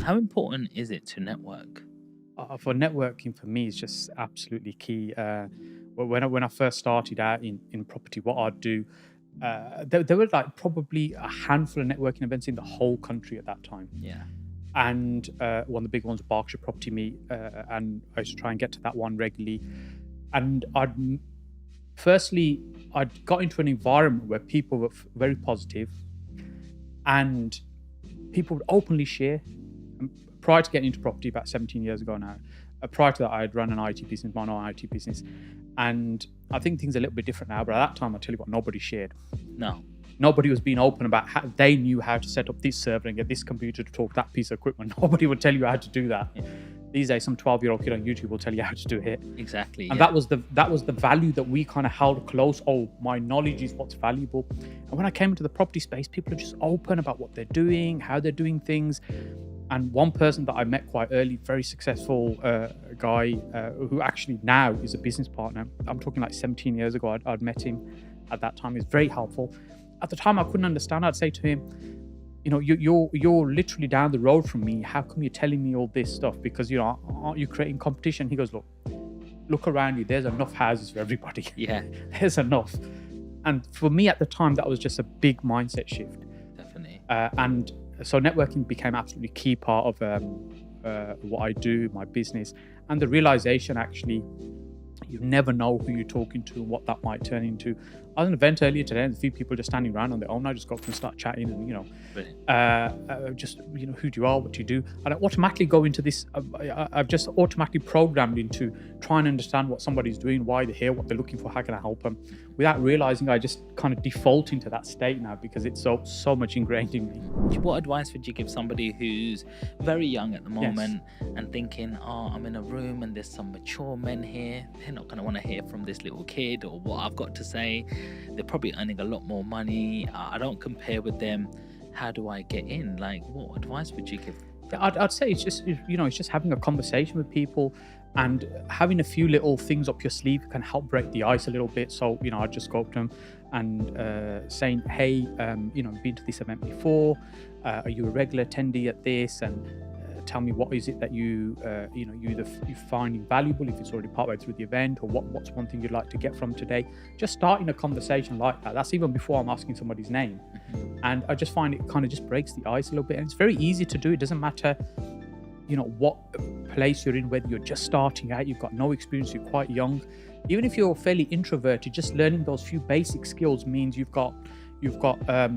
How important is it to network? For networking, for me, is just absolutely key. When I first started out in property, what I'd do, there were like probably a handful of networking events in the whole country at that time. Yeah. And one of the big ones, Berkshire Property Meet, and I used to try and get to that one regularly. And I'd got into an environment where people were very positive, and people would openly share. Prior to getting into property about 17 years ago now, prior to that, I had run an IT business, my own IT business. And I think things are a little bit different now, but at that time, I tell you what, nobody shared. No. Nobody was being open about how they knew how to set up this server and get this computer to talk that piece of equipment. Nobody would tell you how to do that. Yeah. These days, some 12-year-old kid on YouTube will tell you how to do it. Exactly. And that was the value that we kind of held close. Oh, my knowledge is what's valuable. And when I came into the property space, people are just open about what they're doing, how they're doing things. And one person that I met quite early, very successful guy who actually now is a business partner. I'm talking like 17 years ago, I'd met him at that time. He's very helpful. At the time, I couldn't understand. I'd say to him, you know, you're literally down the road from me. How come you're telling me all this stuff? Because, you know, aren't you creating competition? He goes, look around you. There's enough houses for everybody. Yeah. There's enough. And for me at the time, that was just a big mindset shift. Definitely. And so networking became absolutely key part of what I do, my business, and the realization actually, you never know who you're talking to and what that might turn into. I was at an event earlier today, and a few people just standing around on their own. I just go up and start chatting, and just who do you are, what do you do, and I automatically go into this. I've just automatically programmed into trying to understand what somebody's doing, why they're here, what they're looking for, how can I help them. Without realizing, I just kind of default into that state now because it's so much ingrained in me. What advice would you give somebody who's very young at the moment and thinking, oh, I'm in a room and there's some mature men here. They're not going to want to hear from this little kid or what I've got to say. They're probably earning a lot more money. I don't compare with them. How do I get in? Like, what advice would you give? I'd say it's just having a conversation with people and having a few little things up your sleeve can help break the ice a little bit. So, I'd just go up to them and saying, hey, I've been to this event before. Are you a regular attendee at this? And tell me what is it that you find invaluable if it's already partway through the event, or what's one thing you'd like to get from today. Just starting a conversation like that. That's even before I'm asking somebody's name. And I just find it kind of just breaks the ice a little bit. And it's very easy to do. It doesn't matter, what place you're in, whether you're just starting out, you've got no experience, you're quite young. Even if you're fairly introverted, just learning those few basic skills means you've got a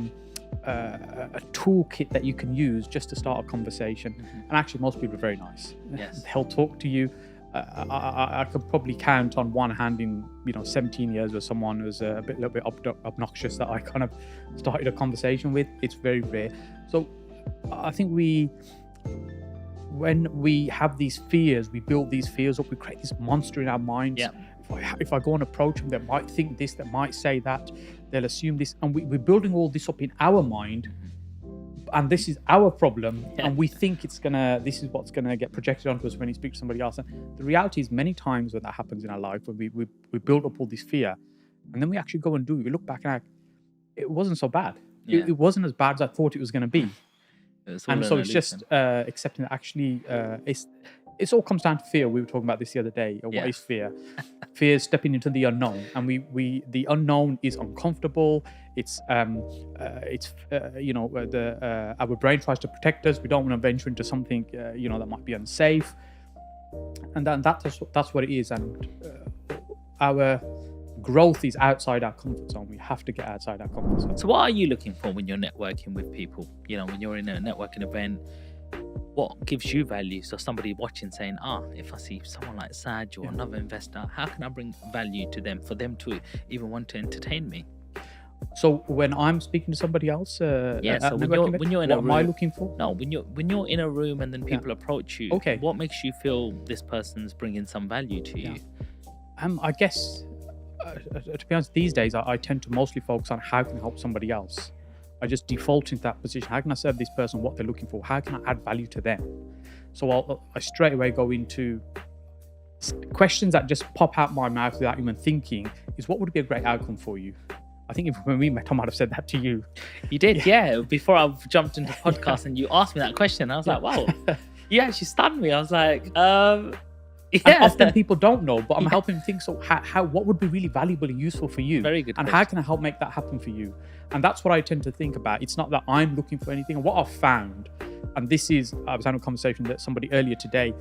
toolkit that you can use just to start a conversation. And actually, most people are very nice. Yes. They'll talk to you. I could probably count on one hand in 17 years where someone was a little bit obnoxious that I kind of started a conversation with. It's very rare. So I think when we have these fears, we build these fears up. We create this monster in our minds. Yeah. If I go and approach them, they might think this, they might say that, they'll assume this, and we're building all this up in our mind, and this is our problem, and we think this is what's gonna get projected onto us when you speak to somebody else. And the reality is, many times when that happens in our life, when we build up all this fear, and then we actually go and do it, we look back and it wasn't so bad. Yeah. It wasn't as bad as I thought it was going to be. And so it's just accepting that actually it all comes down to fear. We were talking about this the other day. What is fear? Fear is stepping into the unknown, and the unknown is uncomfortable. Our brain tries to protect us. We don't want to venture into something that might be unsafe, and that's what it is. And our growth is outside our comfort zone. We have to get outside our comfort zone. So what are you looking for when you're networking with people? When you're in a networking event, what gives you value? So somebody watching saying, if I see someone like Saj or another investor, how can I bring value to them for them to even want to entertain me? So when I'm speaking to somebody else, so when you're in a room, what am I looking for? No, when you're in a room and then people approach you, what makes you feel this person's bringing some value to you? I guess, to be honest, these days I tend to mostly focus on how can I help somebody else. I just default into that position. How can I serve this person what they're looking for? How can I add value to them? So I straight away go into questions that just pop out my mouth without even thinking, is what would be a great outcome for you? I think if when we met, I might have said that to you. You did, yeah. Before I jumped into the podcast and you asked me that question, I was like, wow, you actually stunned me. I was like, And often people don't know, but I'm helping them think. So how what would be really valuable and used for you? Very good And question. how can I help make that happen for you? And that's what I tend to think about. It's not that I'm looking for anything. And what I've found, and I was having a conversation with somebody earlier today,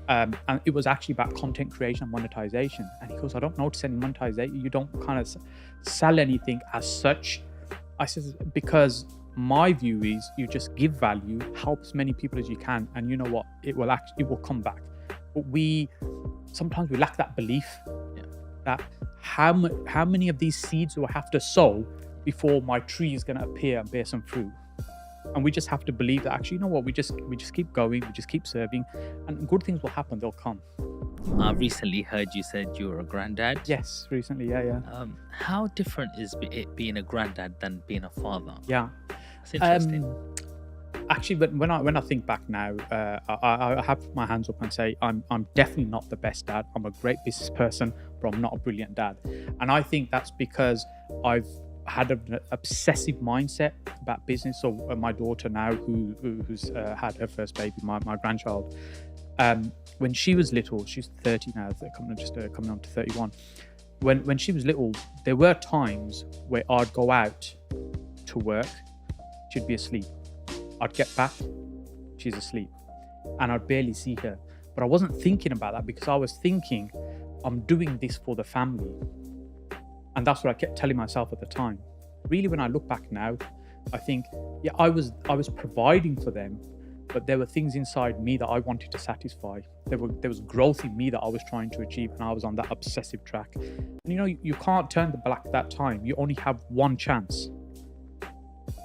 and it was actually about content creation and monetization. And he goes, I don't notice any monetization. You don't kind of sell anything as such. I said, because my view is you just give value, help as many people as you can, and you know what, it will come back. But sometimes we lack that belief that how many of these seeds do I have to sow before my tree is going to appear and bear some fruit. And we just have to believe that actually, you know what, we just keep going, we just keep serving, and good things will happen, they'll come. I recently heard you said you were a granddad. Yes, recently, yeah. How different is it being a granddad than being a father? Yeah. It's interesting. Actually, but when I think back now, I have put my hands up and say I'm definitely not the best dad. I'm a great business person, but I'm not a brilliant dad. And I think that's because I've had an obsessive mindset about business. So my daughter now, who's had her first baby, my grandchild, when she was little, she's 30 now, coming on to 31. When she was little, there were times where I'd go out to work, she'd be asleep. I'd get back, she's asleep, and I'd barely see her. But I wasn't thinking about that because I was thinking, I'm doing this for the family. And that's what I kept telling myself at the time. Really, when I look back now, I think, yeah, I was providing for them, but there were things inside me that I wanted to satisfy. There was growth in me that I was trying to achieve, and I was on that obsessive track. And you know, you can't turn the black that time. You only have one chance.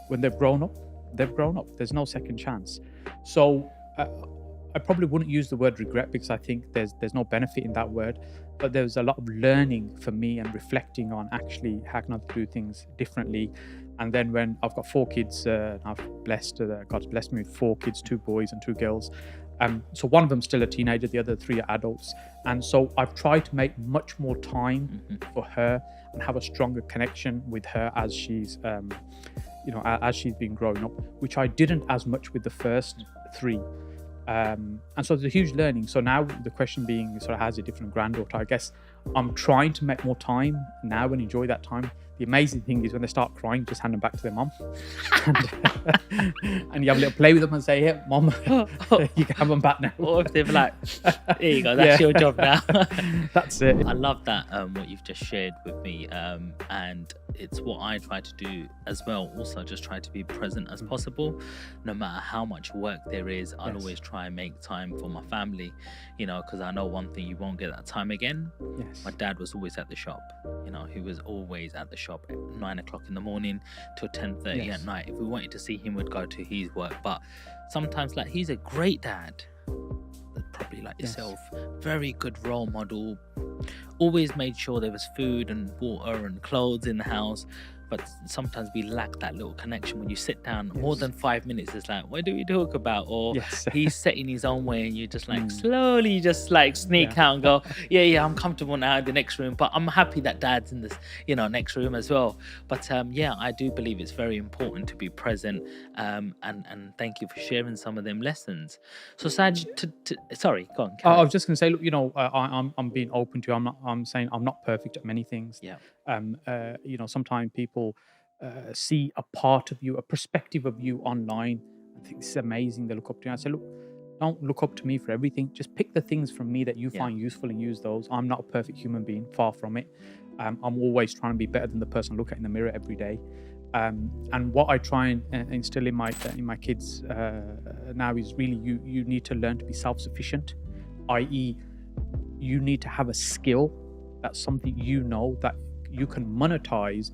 When they've grown up, they've grown up. There's no second chance. So I probably wouldn't use the word regret because I think there's no benefit in that word. But there's a lot of learning for me and reflecting on actually how can I do things differently. And then when I've got 4 kids, God's blessed me with 4 kids, 2 boys and 2 girls. So one of them's still a teenager, the other 3 are adults. And so I've tried to make much more time for her and have a stronger connection with her as she's, as she's been growing up, which I didn't as much with the first 3. And so there's a huge learning. So now the question being, sort of, has a different granddaughter? I guess I'm trying to make more time now and enjoy that time. The amazing thing is when they start crying, just hand them back to their mom. And you have a little play with them and say, hey, mom, you can have them back now. Or if they're like, here you go, that's your job now. That's it. I love that, what you've just shared with me. And it's what I try to do as well. Also, just try to be present as possible. No matter how much work there is, I'll always try and make time for my family, because I know one thing, you won't get that time again. Yes. My dad was always at the shop. He was always at the shop at 9 o'clock in the morning till 10:30 at night. If we wanted to see him, we'd go to his work. But sometimes, like, he's a great dad, probably like yourself, very good role model, always made sure there was food and water and clothes in the house. But sometimes we lack that little connection. When you sit down more than 5 minutes, it's like, what do we talk about? Or he's set in his own way and you just like slowly just like sneak out and go, yeah, I'm comfortable now in the next room, but I'm happy that dad's in this, next room as well. But I do believe it's very important to be present. And thank you for sharing some of them lessons. So Saj, sorry, go on. I was just going to say, look, I'm being open to you. I'm saying I'm not perfect at many things. Yeah. Sometimes people see a part of you, a perspective of you online. I think this is amazing. They look up to you. I say, look, don't look up to me for everything. Just pick the things from me that you find useful and use those. I'm not a perfect human being, far from it. I'm always trying to be better than the person I look at in the mirror every day. And what I try and instill in my kids now is really you need to learn to be self-sufficient, i.e. you need to have a skill. That's something that you can monetize,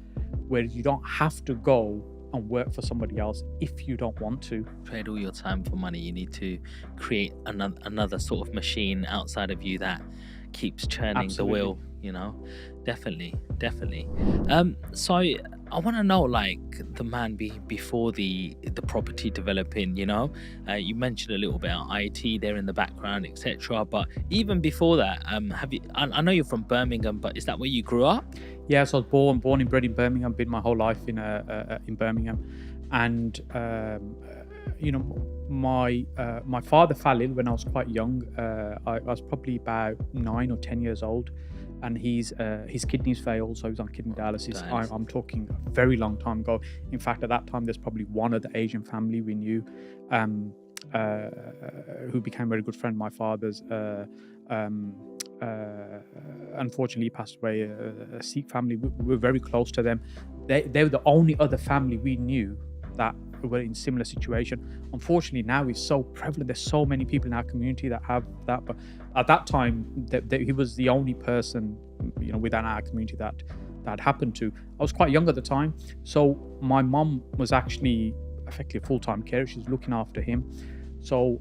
where you don't have to go and work for somebody else if you don't want to. Trade all your time for money. You need to create another sort of machine outside of you that keeps churning the wheel. Definitely. So I want to know, like, the man before the property developing. You mentioned a little bit about IT there in the background, etc. But even before that, have you? I know you're from Birmingham, but is that where you grew up? Yeah, so I was born and bred in Birmingham. Been my whole life in Birmingham, and my father fell ill when I was quite young. I was probably about 9 or 10 years old, and his kidneys failed, so he was on kidney dialysis. I'm talking a very long time ago. In fact, at that time, there's probably one other Asian family we knew who became a very good friend of my father's. Unfortunately, he passed away. A Sikh family. We were very close to them. They were the only other family we knew that were in similar situation. Unfortunately, now it's so prevalent. There's so many people in our community that have that, but at that time, he was the only person, within our community that happened to. I was quite young at the time, so my mum was actually effectively a full-time carer. She was looking after him. So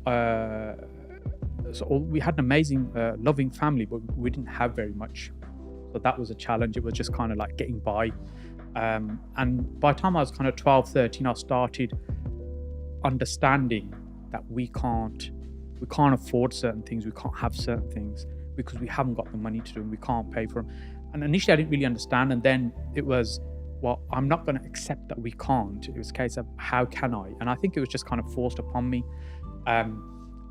we had an amazing, loving family, but we didn't have very much. So that was a challenge. It was just kind of like getting by. And by the time I was kind of 12, 13, I started understanding that we can't afford certain things. We can't have certain things because we haven't got the money to do them. We can't pay for them. And initially I didn't really understand. And then it was, well, I'm not going to accept that we can't. It was a case of, how can I? And I think it was just kind of forced upon me.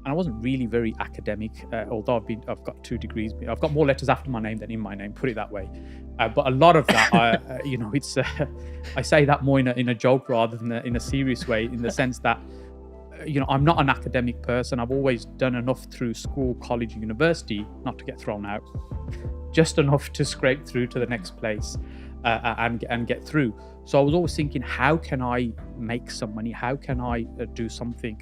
And I wasn't really very academic, although I've got 2 degrees. I've got more letters after my name than in my name, put it that way. But a lot of that, it's I say that more in a joke rather than in a serious way, in the sense that, I'm not an academic person. I've always done enough through school, college, university, not to get thrown out, just enough to scrape through to the next place and get through. So I was always thinking, how can I make some money? How can I do something?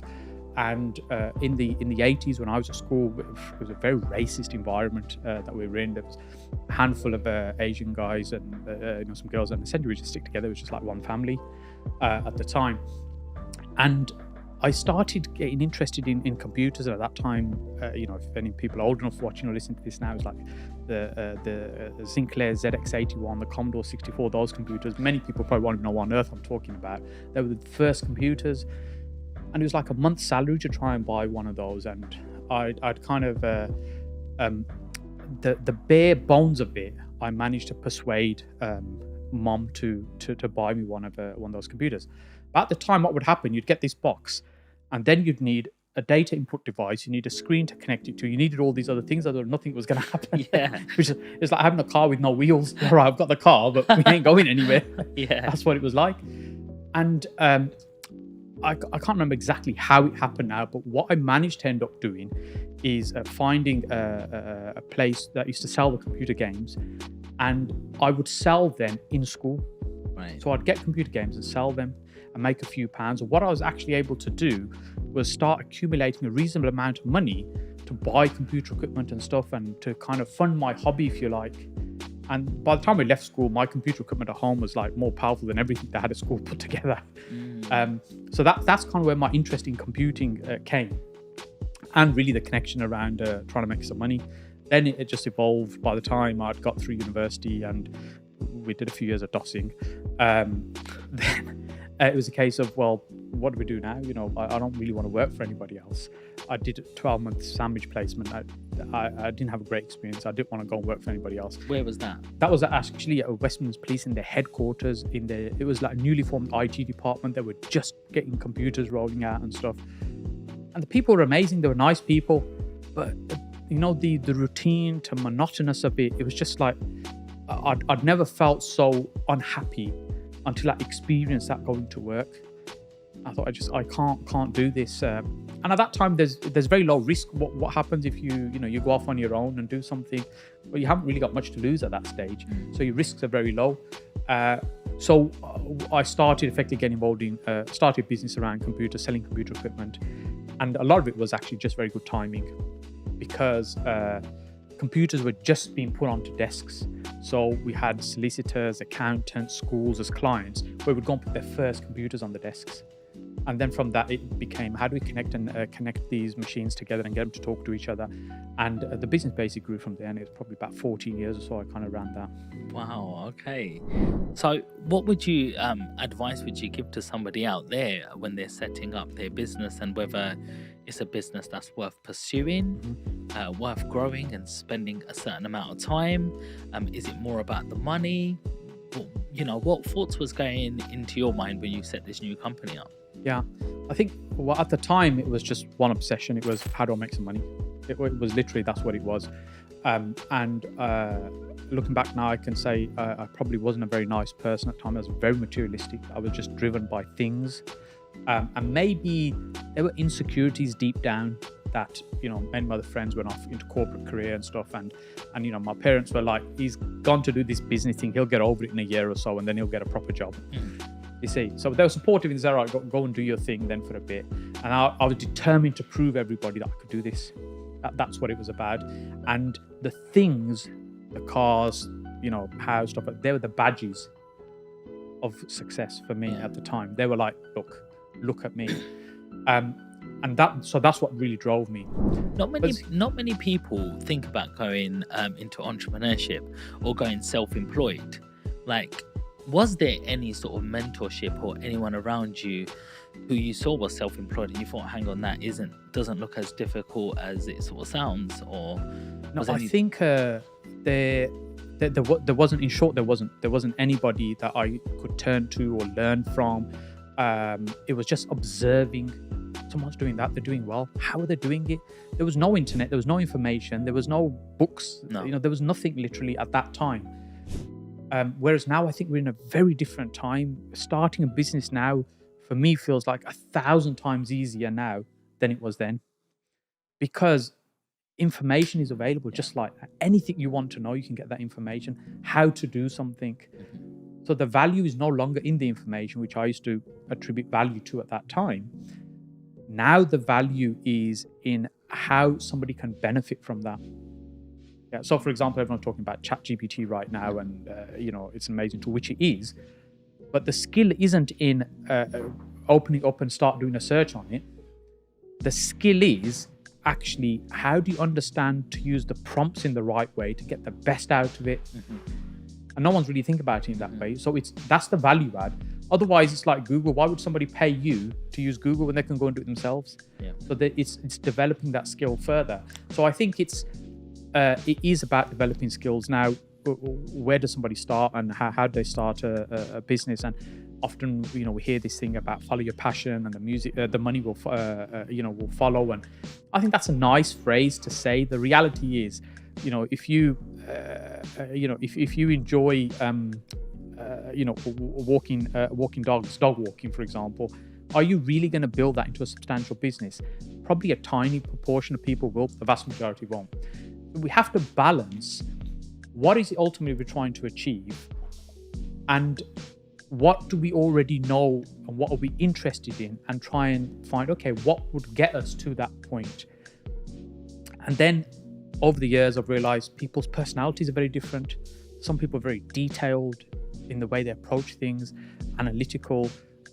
And in the 80s, when I was at school, it was a very racist environment that we were in. There was a handful of Asian guys and some girls, and essentially we just stick together. It was just like one family at the time. And I started getting interested in computers. At that time, if any people are old enough watching or listening to this now, it's like the Sinclair ZX81, the Commodore 64, those computers. Many people probably won't even know what on earth I'm talking about. They were the first computers. And it was like a month's salary to try and buy one of those. And I'd kind of, the bare bones of it, I managed to persuade mom to buy me one of those computers. But at the time, what would happen, you'd get this box, and then you'd need a data input device, you need a screen to connect it to, you needed all these other things, otherwise nothing was going to happen. Yeah. It's like having a car with no wheels. All right, I've got the car, but we ain't going anywhere. Yeah. That's what it was like. And I can't remember exactly how it happened now, but what I managed to end up doing is finding a place that used to sell the computer games, and I would sell them in school. Right. So I'd get computer games and sell them and make a few pounds. And what I was actually able to do was start accumulating a reasonable amount of money to buy computer equipment and stuff, and to kind of fund my hobby, if you like. And by the time we left school, my computer equipment at home was like more powerful than everything they had at school put together. So that's kind of where my interest in computing came, and really the connection around trying to make some money. Then it just evolved. By the time I'd got through university and we did a few years of DOSing, then it was a case of, well, what do we do now? I don't really want to work for anybody else. I did a 12-month sandwich placement. I didn't have a great experience. I didn't want to go and work for anybody else. Where was that? That was actually at West Midlands Police in their headquarters. It was like a newly formed IT department. They were just getting computers rolling out and stuff. And the people were amazing. They were nice people. But, the routine to monotonous of it, it was just like, I'd never felt so unhappy until I experienced that going to work. I thought I can't do this. And at that time, there's very low risk. What happens if you go off on your own and do something? Well, you haven't really got much to lose at that stage, so your risks are very low. So I started effectively getting involved in started a business around computers, selling computer equipment, and a lot of it was actually just very good timing, because computers were just being put onto desks. So we had solicitors, accountants, schools as clients, where we'd go and put their first computers on the desks. And then from that, it became, how do we connect these machines together and get them to talk to each other? And the business basically grew from there. And it's probably about 14 years or so I kind of ran that. Wow. Okay. So what would you advice would you give to somebody out there when they're setting up their business, and whether it's a business that's worth pursuing, worth growing and spending a certain amount of time? Is it more about the money? What thoughts was going into your mind when you set this new company up? Yeah, I think at the time it was just one obsession. It was, how do I make some money? It was literally, that's what it was. Looking back now, I can say I probably wasn't a very nice person at the time. I was very materialistic. I was just driven by things. And maybe there were insecurities deep down that, many of my other friends went off into corporate career and stuff. And my parents were like, he's gone to do this business thing. He'll get over it in a year or so, and then he'll get a proper job. You see, so they were supportive and said, all right, go and do your thing then for a bit. And I was determined to prove everybody that I could do this. That's what it was about. And the things, the cars, house, stuff, they were the badges of success for me at the time. They were like, look at me. And that's what really drove me. Not many people think about going into entrepreneurship or going self-employed. Like, was there any sort of mentorship or anyone around you who you saw was self-employed and you thought, hang on, that doesn't look as difficult as it sort of sounds? Or no, I think there wasn't. In short, there wasn't anybody that I could turn to or learn from. It was just observing. Someone's doing that, they're doing well. How are they doing it? There was no internet, there was no information, there was no books. No. There was nothing literally at that time. Whereas now I think we're in a very different time. Starting a business now, for me, feels like 1,000 times easier now than it was then, because information is available. Just like anything you want to know, you can get that information, how to do something. So the value is no longer in the information, which I used to attribute value to at that time. Now the value is in how somebody can benefit from that. Yeah. So for example, everyone's talking about ChatGPT right now, and it's an amazing tool, which it is. But the skill isn't in opening up and start doing a search on it. The skill is actually, how do you understand to use the prompts in the right way to get the best out of it? And no one's really thinking about it in that way. So that's the value add. Otherwise, it's like Google. Why would somebody pay you to use Google when they can go and do it themselves? Yeah. So it's developing that skill further. So I think it is about developing skills. Now, where does somebody start, and how do they start a business? And often, we hear this thing about follow your passion, and the music, the money will follow. And I think that's a nice phrase to say. The reality is, if you enjoy walking dogs, dog walking, for example, are you really going to build that into a substantial business? Probably a tiny proportion of people will, the vast majority won't. We have to balance what is it ultimately we're trying to achieve, and what do we already know, and what are we interested in, and try and find, okay, what would get us to that point. And then over the years, I've realized people's personalities are very different. Some people are very detailed in the way they approach things, analytical,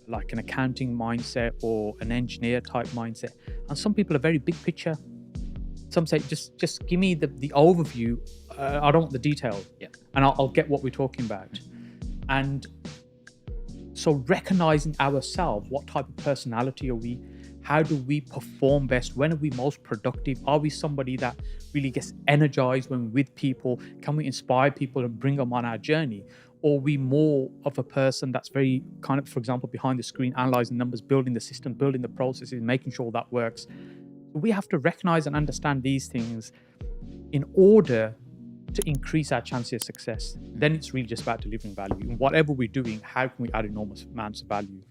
like an accounting mindset or an engineer type mindset. And some people are very big picture. Some say, just give me the overview. I don't want the detail. And I'll get what we're talking about. And so recognizing ourselves, what type of personality are we? How do we perform best? When are we most productive? Are we somebody that really gets energized when we're with people? Can we inspire people and bring them on our journey? Or are we more of a person that's very kind of, for example, behind the screen, analyzing numbers, building the system, building the processes, making sure that works? We have to recognize and understand these things in order to increase our chances of success. Then it's really just about delivering value. And whatever we're doing, how can we add enormous amounts of value?